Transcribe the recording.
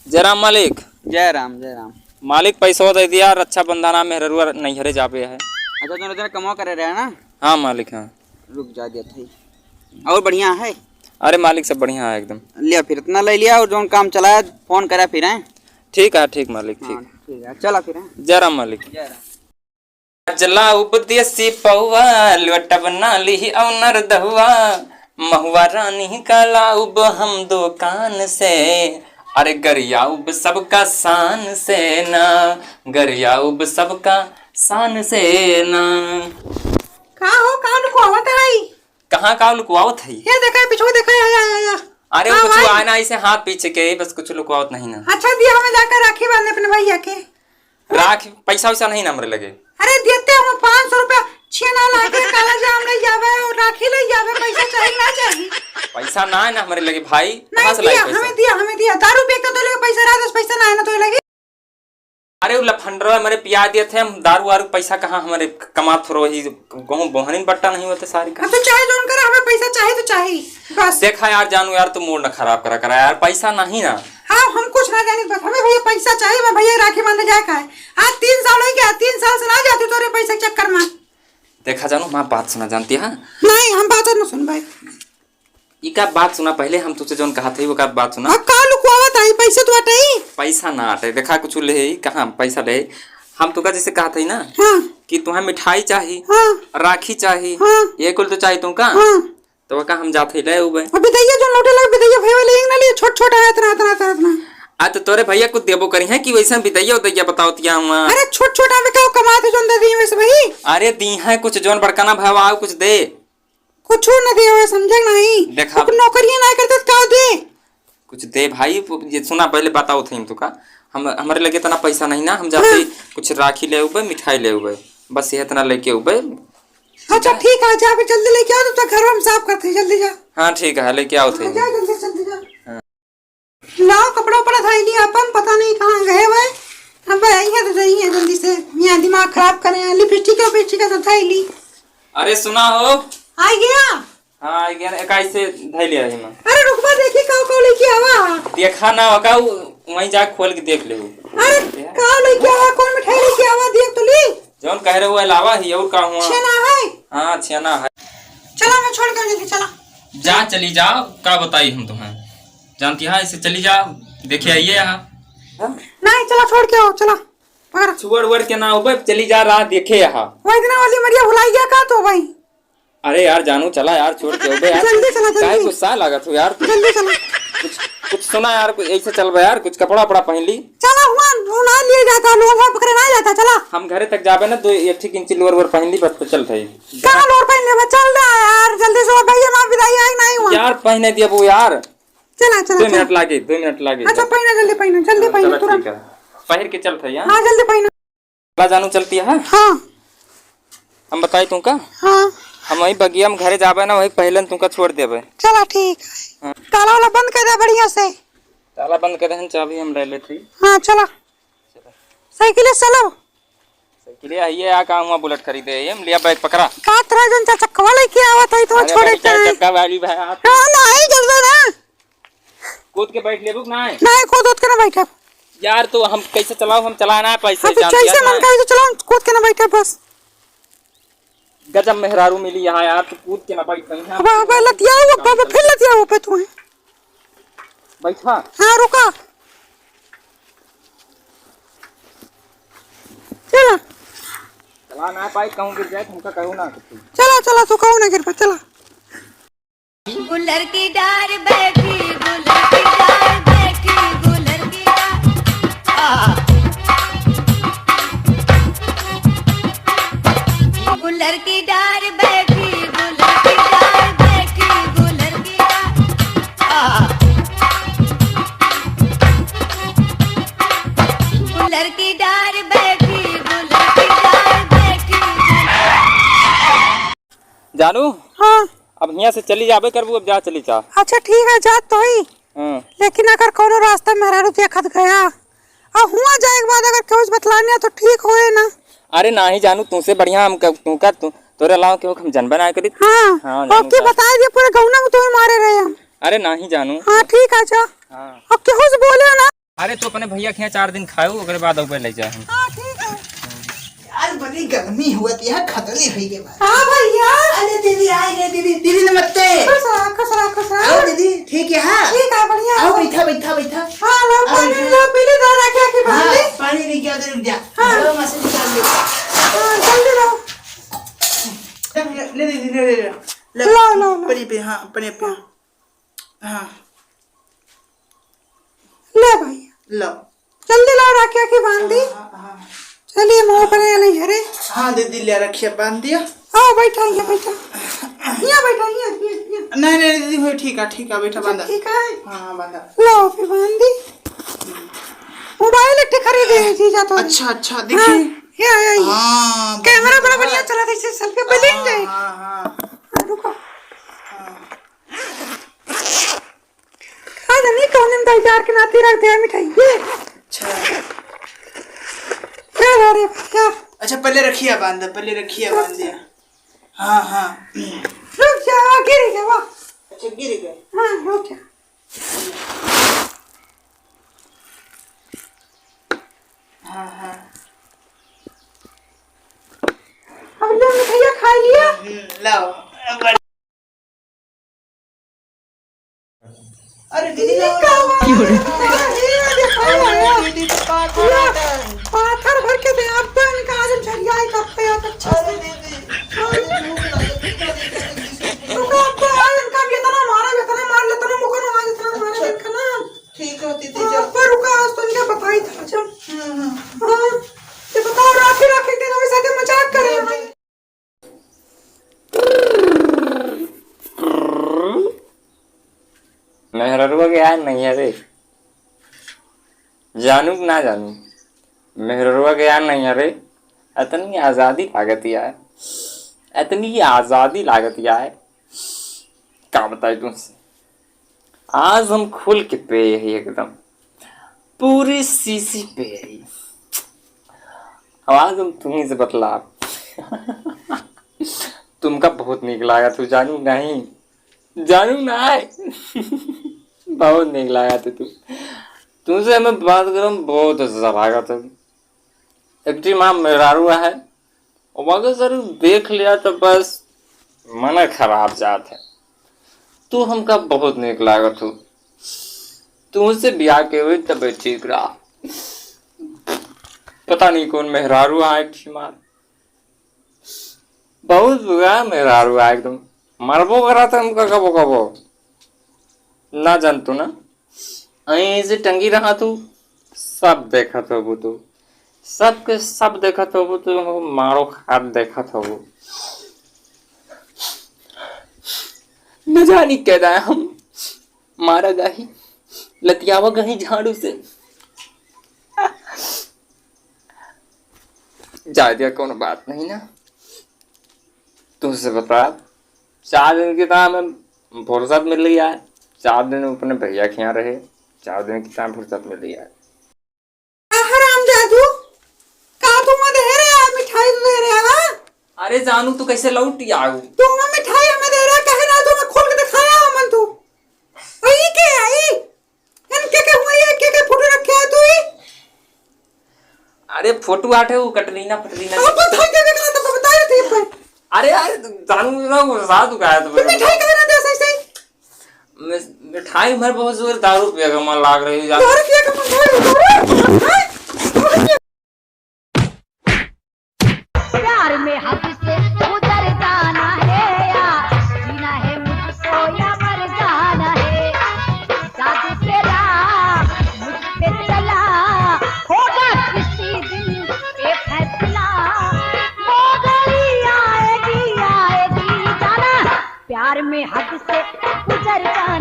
जयराम मालिक। जय राम जय राम। मालिक पैसा दे दिया, रक्षाबंधन आ मेहरुआ नैहरे जाबे है। अच्छा दोनों दिन कमा करे रहे ना। हाँ मालिक हाँ। रुक जा दिया थी और बढ़िया है। अरे मालिक सब बढ़िया है एकदम। लिया फिर इतना ले लिया और जो काम चलाया फोन करा फिर है। ठीक है मालिक ठीक। ठीक है चला फिर है। जयराम मालिक। जय राम। जला उपदेसी पौवा लवट बना ली औनर दहुआ महुआ रानी का लाउब हम दुकान से। अरे गरियाउब सबका शान से ना, गरियाउब सबका शान से ना। कहाँ लुकवावत है? कहाँ लुकवावत है? ये देखा है पीछे देखा है। अरे वो कुछ आना ऐसे हाथ पीछे के बस, कुछ लुकवावत नहीं ना। अच्छा दिया हमें जाकर राखी बांधने अपने भैया के। राखी पैसा वैसा नहीं ना हमरे लगे। अरे देते हम 500 रुपया छेना लाके काला जाम ले जावे और राखी ले जावे। पैसा चाहिए ना चाहिए? पैसा ना है ना हमारे लगे भाई। नहीं दिया हमें दिया दारू बेचता तो लगे पैसा रहा, पैसा ना है ना तो लगे। अरे वो लफंडरा हमारे पिया दिए थे हम, दारू वारू पैसा कहाँ हमारे कमा थोड़ा ही गेहूं बोहनी बट्टा नहीं होते सारी का। तो चाहे जोन करा, हमें पैसा चाहिए तो चाहिए बस। देखा यार जानू यार तू मूड न खराब करा यार, पैसा नहीं ना। हाँ हम कुछ ना जाने बस हमें भैया पैसा चाहिए। मैं भैया राखी बांधने जाए का है। आज 3 साल हो गया, 3 साल से ना जाती तोरे पैसा के चक्कर में। देखा जानू माँ बात सुना जानती है? नहीं हम बात न सुन भाई। इका बात सुना पहले, हम तुझसे जोन कहा थे वो का बात सुना। अब का लुकवावत आई? पैसे तो हटाई। पैसा ना हटे देखा कुछ ले कहाँ पैसा ले। हम तुका जैसे कहा थे ना कि तुम्हें मिठाई चाहिए, राखी चाहिए, ये कुल तो चाहिए तुमका। तो का हम जाते ले उबे। अभी दैया जो लौटे लगे बिदैया भैया लेंगे ना लिए छोटा है इतना। आ तो तोरे भैया कुछ देबो करी है कि वैसे बिदैया उदैया बताओ तिया हुआ। अरे छोटा में क्या कमाते जोन दे दिए वैसे भाई। अरे दी है कुछ जोन बड़काना भाव आओ कुछ दे। कुछ न दे हुए समझे नहीं। देखा नौकरियां ना करते क्या दे। कुछ दे भाई। ये सुना पहले बताओ थे तुका हम हमारे लगे इतना पैसा नहीं ना। हम जाते कुछ राखी ले उबे, मिठाई ले उबे, बस ये इतना लेके उबे। अच्छा ठीक है जा जल्दी लेके आओ, तो घर हम साफ करते हैं। जल्दी जा। हाँ ठीक है लेके आओ थे। जा जल्दी जा। लाओ कपड़ा उपड़ा धाई लिया अपन, पता नहीं कहाँ गए हुए। अब आई है तो सही है जल्दी से, यहाँ दिमाग खराब करें। लिपस्टिक का सब धाई ली। अरे सुना हो आ गया। हाँ आ गया इकाई से धाई लिया है। अरे रुकवा देखी का लेके आवा। देखा ना होगा वहीं जा खोल के देख ले। अरे का लेके आवा? कौन मिठाई लेके आवा? देख तो ली जौन कह रहे हो अलावा ही और का हुआ। छेना है। हाँ छेना है। चला मैं छोड़ कर जल्दी चला। जा चली जाओ का बताई हम तुम्हें जानती है, इसे चली जाओ देखे आइए यहाँ। नहीं चला छोड़ के आओ चला। छुअर के ना हो चली जा रहा देखे यहाँ। वो इतना वाली मरिया भुलाई गया का तो भाई। अरे यार जानू चला यार छोड़ के हो यार। जल्दी चला जल्दी। गुस्सा लगा तू यार। जल्दी चला। कुछ सुना यार, कुछ ऐसे चल बा यार, कुछ कपड़ा पहन ली। चला हुआ ना लिए जाता लोग पकड़े ना जाता। चला हम घरे तक जाबे ना तो 1 इंच लोअर पहन ली बस तो चल भाई। कहां लोअर पहन ले? चल रहा यार जल्दी से। भैया मां विदाई आई नहीं हुआ यार पहने दिया वो यार। चला 2 मिनट लागे 2 मिनट लागे। अच्छा पहना जल्दी पहना तुरंत पहन के चल भाई। हां जल्दी पहना। जानू चलती है। हां हम बताई तुमका। हां हम वही बगिया में घरे जाबे ना वही पहले तुमका छोड़ देबे। चला ठीक है। ताला वाला बंद कर दे बढ़िया से। ताला बंद कर दे, चाबी हम ले लेते। हां चला साइकिल से चलो। साइकिल आइए आ का हुआ बुलेट खरीदे हम लिया बैग पकड़ा। का तरह जन चक्का लेके आवत है तो छोड़े के चक्का वाली भाई। हां नहीं जल्दी ना कूद के बैठ लेबू ना। नहीं कूद के ना बैठा यार तो हम कैसे चलाओ, हम चलाना है पैसे जानते हैं। कैसे मन करे तो चलाओ, कूद के ना बैठा बस। गजब मेहरारू मिली यहाँ यार, तो कूद के ना बैठ रही है। बाबा लतिया वो बाबा फिर लतिया वो पे तू है बैठा। हाँ रुका चला। चलाना है पाई कहूँ गिर जाए तुमका कहूँ ना। चला तो कहूँ ना गिर पा। चला गुलर की डार बैठी गुलर की डार बैठी गुलर की डार। गुलर की डार बैठी गुलर की डार बैठी गुलर की डार। गुलर की डार बैठी गुलर की डार बैठी। जानू हाँ अब यहाँ से चली जाबे करबू, अब जा चली जा। अच्छा ठीक है जा तो ही। लेकिन अगर कोनो रास्ता मेरा रुपया खत गया और हुआ जाए के बाद अगर कुछ बतलाने तो ठीक होए ना। अरे ना ही जानू तुमसे बढ़िया हम तोरे अलावा क्यों हम जन बना करी। हाँ ओके बता दिए पूरे गौना में तुम्हें मारे रहे हम। अरे ना ही जानू। हाँ ठीक है जा। हाँ अब केहू से बोले ना अरे तो अपने भैया के यहाँ 4 दिन खाओ ओकरे बाद ऊपर ले जाए। हाँ ठीक है। यार बड़ी गर्मी हुआ थी यार, खतरनी हुई के बाद। हाँ भैया। अरे दीदी आए रे, दीदी दीदी नमस्ते। खुश रहो खुश रहो खुश रहो। आओ दीदी, ठीक है? हाँ ठीक है बढ़िया। आओ, बैठा बैठा बैठा। हाँ लो पानी लो, पी लो, दादा क्या की बात हाँ है? पानी नहीं क्या, रुक जा। हाँ। चलो मशीन निकाल ले। हाँ जल्दी लो। ले दीदी ले ले ले। लो, लो। पनी पे, हाँ पनी पे। हाँ ले भैया लो। जल्दी लो, राखिया की बांध दी। हाँ चलिए मुँह पर नहीं हरे। हाँ दीदी ले रखिए, बांध दिया। आओ बैठा, ये बैठा, यहाँ बैठा, यहाँ। नहीं नहीं दीदी भाई, ठीक है बैठा, बांधा। ठीक है। हाँ बांधा। लो फिर बांध दी। मोबाइल एक खरीदे जीजा तो। अच्छा देखिए। ये हाँ कैमरा बड़ा बढ़िया चला था, इससे सेल्फी बलिंग जाए। हाँ रुको। खा जानी कौन में दाई जार के नाती रख दिया मिठाई ये। अच्छा क्या हो रहा है भैया? अच्छा पहले रखिए बांध दिया। हाँ रुक जा, गिर गया वाह। अच्छा गिर गए। हाँ रुक जा। हाँ अब लो मिठाइया खा लिया। लाओ। अरे दीदी पाथर भर के दे अब तो इनका आज झरिया ही करते हैं अच्छा से। रुको अब तो आज इनका वेतना मार लेता ना मुझको ना आज इतना मारा इनका ना। ठीक है दीदी अब तो रुका, आज तो इनका बताई था जब। हाँ ये बताओ राखी दिन हमें साथ मजाक कर रहे हैं। मेहररुआ के यार नहीं है रे, जानू ना जानू मेहररुआ के यार नहीं है रे। इतनी आज़ादी लागत है क्या बताए तुमसे। आज हम खुल के पे है एकदम पूरी सीसी पे है। आवाज हम तुम्ही से बतला तुमका बहुत निक लागा तू, जानू नहीं बहुत निक लागा तू। तुमसे हमें बात करूँ बहुत अच्छा लगा था। एक माँ मेहरारू है और सर देख लिया तो बस मन खराब जात है। तू हमका बहुत निक लागा तू, तुमसे ब्याह के हुए तब ठीक रहा। पता नहीं कौन मेहरारू है मार, बहुत बुरा मेहरारू है एकदम। मरबो करा था हमका कबो ना जानतू ना, अहीं से टंगी रहा तू, सब देखा था वो तो, सबके सब देखा था वो तो, मारो खाद देखा था वो। न जानी कहता है हम मारा गाही लतियावा गही झाड़ू से। जा दिया कौन बात नहीं ना, तुझसे बता 4 दिन की तरह हमें फुर्सत मिल रही है। 4 दिन अपने भैया के यहाँ रहे, 4 दिन की तरह फुर्सत मिल रही है। हराम जादू का तुम दे रहे हैं मिठाई दे रहे हैं? अरे जानू तू कैसे लौट आऊ? तुम मिठाई हमें दे रहा कहे ना, तुम्हें खोल के दिखाया मन तू। आई के आई इनके हुआ ये के फोटो रखे है तू ही? अरे फोटो आठे वो कटरीना अब बता के देखा तो बता रहे थे पर। अरे यार जानू ना वो साथ उगाया तो मिठाई कहे ना दे सही सही। मिठाई भर बहुत जोर दारू पिया का मन लाग रही है। दारू पिया का मन है। प्यार में हद से उतर जाना है या जीना है मुझको या मर जाना है। जादू तेरा मुझ पे चला होगा किसी दिन ये फैसला। वो घड़ी आएगी जाना, प्यार में हद से गुजर जाना